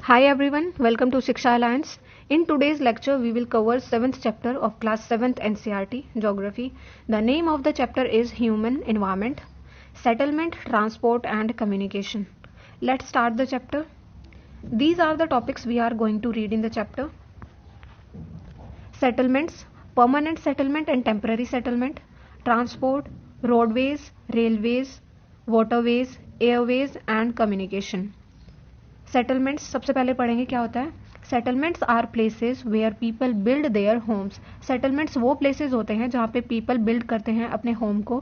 Hi everyone, welcome to Shiksha Alliance. In today's lecture, we will cover 7th chapter of class 7th NCERT Geography. The name of the chapter is Human Environment, Settlement, Transport and Communication. Let's start the chapter. These are the topics we are going to read in the chapter. Settlements, permanent settlement and temporary settlement, transport, roadways, railways, waterways, airways and communication. Settlements सबसे पहले पढ़ेंगे क्या होता है. Settlements are places where people build their homes. Settlements वो places होते हैं जहाँ पे पीपल बिल्ड करते हैं अपने होम को.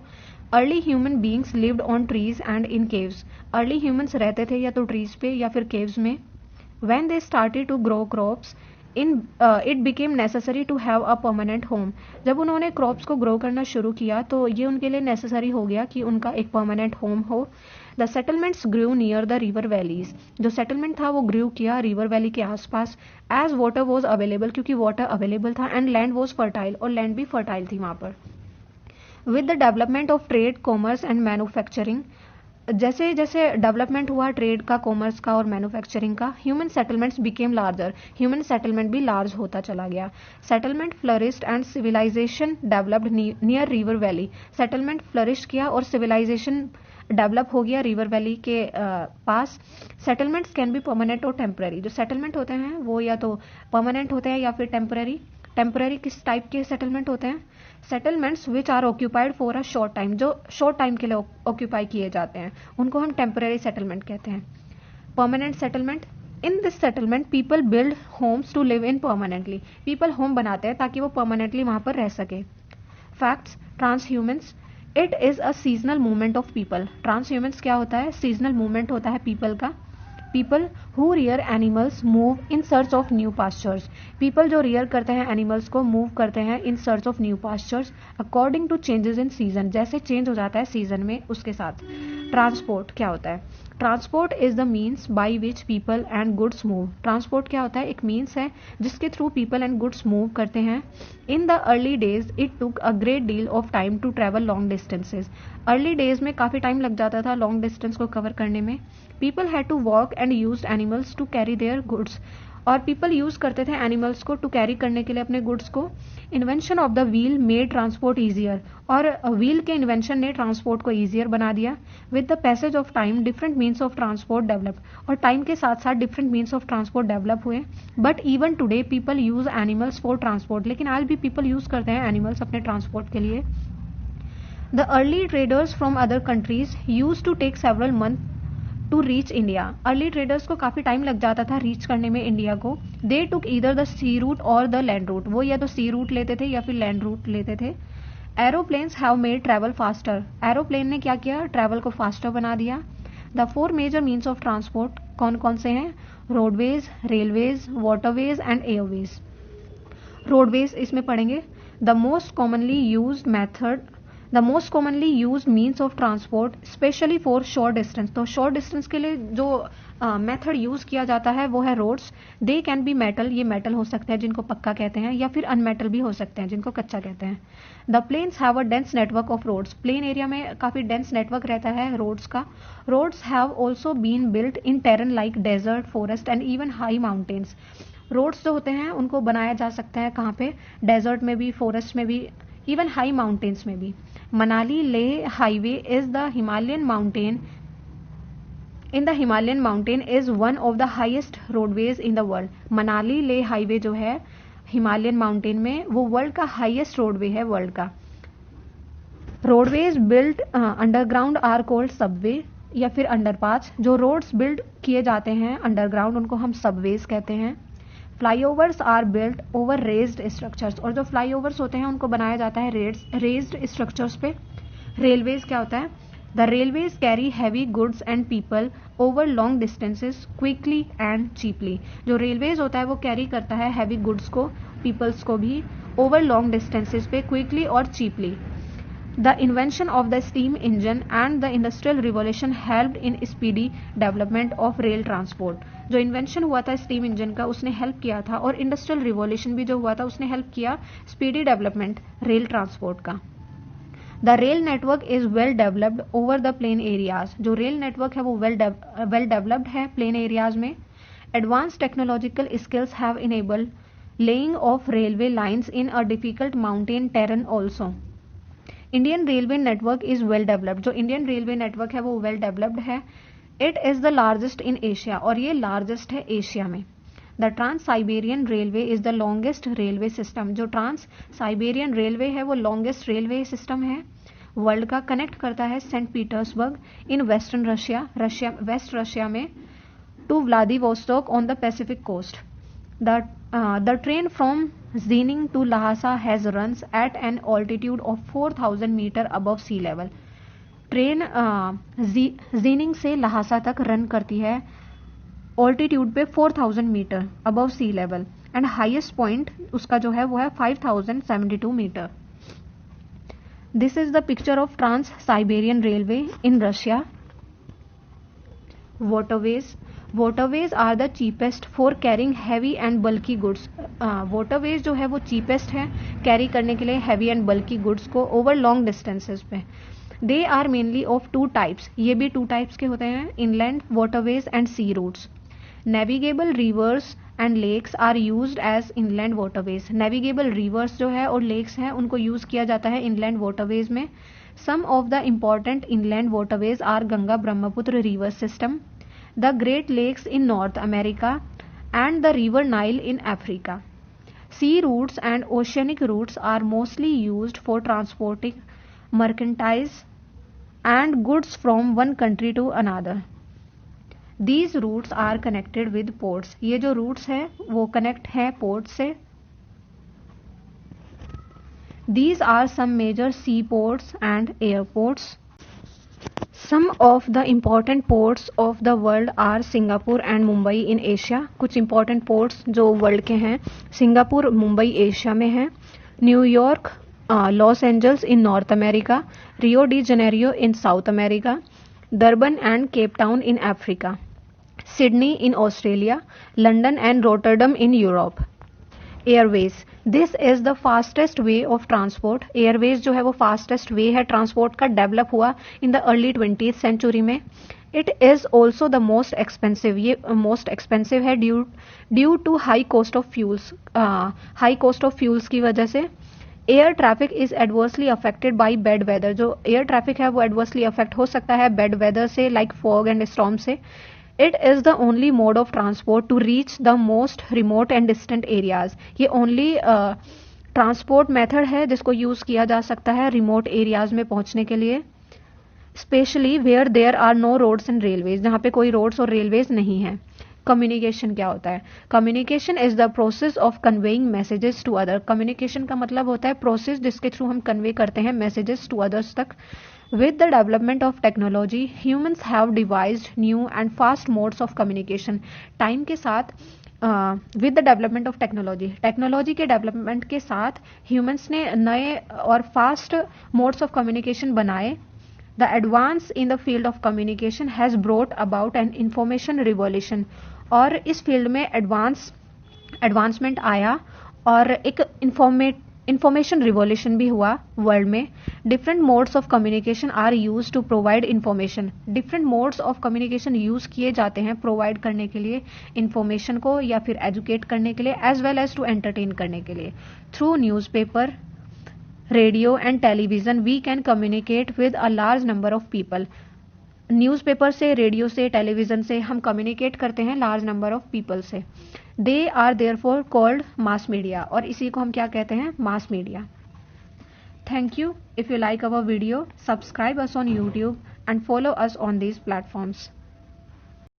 Early human beings lived on trees and in caves. Early humans रहते थे या तो ट्रीज पे या फिर केव्स में. When they started to grow crops it became necessary to have a permanent home. जब उन्होंने क्रॉप्स को ग्रो करना शुरू किया तो ये उनके लिए नेसेसरी हो गया कि उनका एक परमानेंट होम हो. The settlements grew near the river valleys. जो सेटलमेंट था वो ग्रू किया रिवर वैली के आसपास. एज वाटर वॉज अवेलेबल, क्योंकि वाटर अवेलेबल था, एंड लैंड वॉज फर्टाइल, और लैंड भी फर्टाइल थी वहाँ पर. With the development of trade, commerce and manufacturing, जैसे जैसे डेवलपमेंट हुआ ट्रेड का, कॉमर्स का और मैन्युफैक्चरिंग का, human settlements became larger. Human settlement भी लार्ज होता चला गया. Settlement flourished and civilisation developed near river valley. Settlement flourish किया और सिविलाइजेशन डेवलप हो गया रिवर वैली के पास. सेटलमेंट्स कैन बी परमानेंट और टेम्पररी. जो सेटलमेंट होते हैं वो या तो परमानेंट होते हैं या फिर टेम्पररी. टेम्पररी किस टाइप के सेटलमेंट होते हैं? Settlements which are occupied for a short time. जो शॉर्ट टाइम के लिए ऑक्यूपाई किए जाते हैं उनको हम टेम्पररी सेटलमेंट कहते हैं. Permanent settlement, in this settlement people build homes to live in permanently. People home बनाते हैं ताकि वो परमानेंटली वहां पर रह सके. Facts, transhumance, it is a seasonal movement of people. Transhumance क्या होता है? सीजनल मूवमेंट होता है पीपल का. People who rear animals move in search of new pastures. People जो रियर करते हैं एनिमल्स को मूव करते हैं in search of new pastures according to changes in season. जैसे चेंज हो जाता है सीजन में उसके साथ. ट्रांसपोर्ट क्या होता है? Transport is the means by which people and goods move. Transport क्या होता है? एक मीन्स है जिसके through people and goods move करते हैं. In the early days it took a great deal of time to travel long distances. Early days में काफी टाइम लग जाता था लॉन्ग डिस्टेंस को कवर करने में. People had to walk and use animals to carry their goods. और people use करते थे एनिमल्स को टू कैरी करने के लिए अपने गुड्स को. Invention of the wheel made transport easier. और व्हील के इन्वेंशन ने ट्रांसपोर्ट को ईजियर बना दिया. With the passage of time different means of transport develop. और टाइम के साथ साथ different means of transport develop हुए. But even today people use animals for transport. लेकिन आज भी पीपल यूज करते हैं एनिमल्स अपने ट्रांसपोर्ट के लिए. The early traders from other countries use to take several month to reach India. Early traders को काफी टाइम लग जाता था रीच करने में इंडिया को. दे टुक ईदर द सी रूट और द लैंड रूट. वो या तो सी रूट लेते थे या फिर लैंड रूट लेते थे. Aeroplanes have made travel faster. Aeroplane ने क्या किया? ट्रैवल को फास्टर बना दिया. The 4 major means of transport कौन कौन से हैं? Roadways, railways, waterways and airways. Roadways इसमें पढ़ेंगे. The most commonly used means of transport specially for short distance. तो शॉर्ट डिस्टेंस के लिए जो मेथड यूज किया जाता है वो है roads. They can be metal. ये मेटल हो सकते हैं जिनको पक्का कहते हैं, या फिर अनमेटल भी हो सकते हैं जिनको कच्चा कहते हैं. The plains have a dense network of roads. Plain area में काफी डेंस नेटवर्क रहता है रोड्स का. Roads have also been built in terrain like desert, forest and even high mountains. Roads जो होते हैं उनको बनाया जा सकता है कहाँ पे? डेजर्ट में भी, फॉरेस्ट में भी, इवन हाई माउंटेन्स में भी. Manali Leh highway is the Himalayan mountain in the Himalayan mountain is one of the highest roadways in the world. Manali Leh highway जो है हिमालयन माउंटेन में, वो वर्ल्ड का हाईएस्ट रोडवे है वर्ल्ड का. Roadways built underground are called subway या फिर अंडरपास. जो रोड्स बिल्ड किए जाते हैं अंडरग्राउंड उनको हम सबवेज कहते हैं. Flyovers are built over raised structures. और जो फ्लाईओवर्स होते हैं उनको बनाया जाता है रेज्ड स्ट्रक्चर्स पे. रेलवेज क्या होता है? The railways carry heavy goods and people over long distances quickly and cheaply. जो रेलवेज होता है वो कैरी करता है हैवी गुड्स को, पीपल्स को भी, ओवर लॉन्ग डिस्टेंसेस पे क्विकली और cheaply. The invention of the steam engine and the industrial revolution helped in speedy development of rail transport. जो इन्वेंशन हुआ था स्टीम इंजन का उसने हेल्प किया था, और इंडस्ट्रियल रिवॉल्यूशन भी जो हुआ था उसने हेल्प किया स्पीडी डेवलपमेंट रेल ट्रांसपोर्ट का. The rail network is well developed over the plain areas. जो रेल नेटवर्क है वो वेल डेवलप्ड है प्लेन एरियाज में. Advanced technological skills have enabled laying of railway lines in a difficult mountain terrain also. Indian railway network is well developed. जो Indian railway network है वो well developed है. It is the largest in Asia, और ये largest है Asia में. The trans Siberian railway is the longest railway system. जो trans Siberian railway है वो लॉन्गेस्ट रेलवे सिस्टम है वर्ल्ड का. कनेक्ट करता है Saint Petersburg in western Russia, west Russia में, to Vladivostok on the Pacific coast. The train from Xining to Lhasa has runs at an altitude of 4,000 meter above sea level. Train Xining से लहासा तक run करती है altitude पे 4,000 metre above sea level, and highest point उसका जो है वो है 5,072 metre. This is the picture of trans Siberian railway in Russia. Waterways are the cheapest for carrying heavy and bulky goods. Waterways जो है वो cheapest है कैरी करने के लिए heavy and bulky goods को over long distances पे. They are mainly of two types. ये भी two types के होते हैं, inland waterways and sea routes. Navigable rivers and lakes are used as inland waterways. Navigable rivers जो है और lakes हैं उनको use किया जाता है inland waterways में. Some of the important inland waterways are Ganga Brahmaputra river system, the Great Lakes in North America, and the River Nile in Africa. Sea routes and oceanic routes are mostly used for transporting merchandise and goods from one country to another. These routes are connected with ports. ये जो routes है वो connect है ports से. These are some major seaports and airports. Some of the important ports of the world are Singapore and Mumbai in Asia. कुछ important ports जो world के हैं, सिंगापुर, मुंबई एशिया में है, New York, Los Angeles in North America, Rio de Janeiro in South America, Durban and Cape Town in Africa, Sydney in Australia, London and Rotterdam in Europe. Airways, this is the fastest way of transport. Airways जो है वो fastest way है transport का, develop हुआ in the early 20th century में. It is also the most expensive. ये most expensive है due to high cost of fuels. High cost of fuels की वजह से. Air traffic is adversely affected by bad weather. जो air traffic है वो adversely affect हो सकता है बैड वेदर से, लाइक फॉग एंड स्टॉर्म से. It is the only mode of transport to reach the most remote and distant areas. ये only transport method है जिसको यूज किया जा सकता है रिमोट एरियाज में पहुंचने के लिए, specially where there are no roads and railways, जहाँ पे कोई रोड्स और रेलवेज नहीं है. कम्युनिकेशन क्या होता है? Communication is the process of conveying messages to other. Communication का मतलब होता है प्रोसेस जिसके थ्रू हम कन्वे करते हैं मैसेजेस टू अदर्स तक. With the development of technology, humans have devised new and fast modes of communication. Time के साथ with the development of technology के development के साथ humans ने नए और fast modes of communication बनाए. The advance in the field of communication has brought about an information revolution. और इस फील्ड में एडवांसमेंट आया और एक इंफॉर्मेशन रिवॉल्यूशन भी हुआ वर्ल्ड में. Different modes of communication are use to provide information. Different modes of communication use किए जाते हैं प्रोवाइड करने के लिए इंफॉर्मेशन को, या फिर एजुकेट करने के लिए, as well as to entertain करने के लिए. Through newspaper, radio and television we can communicate with a large number of people. Newspaper से, रेडियो से, टेलीविजन से हम कम्युनिकेट करते हैं लार्ज नंबर ऑफ पीपल से. They are therefore called mass media, और इसी को हम क्या कहते हैं? Mass media. Thank you. If you like our video, subscribe us on YouTube and follow us on these platforms.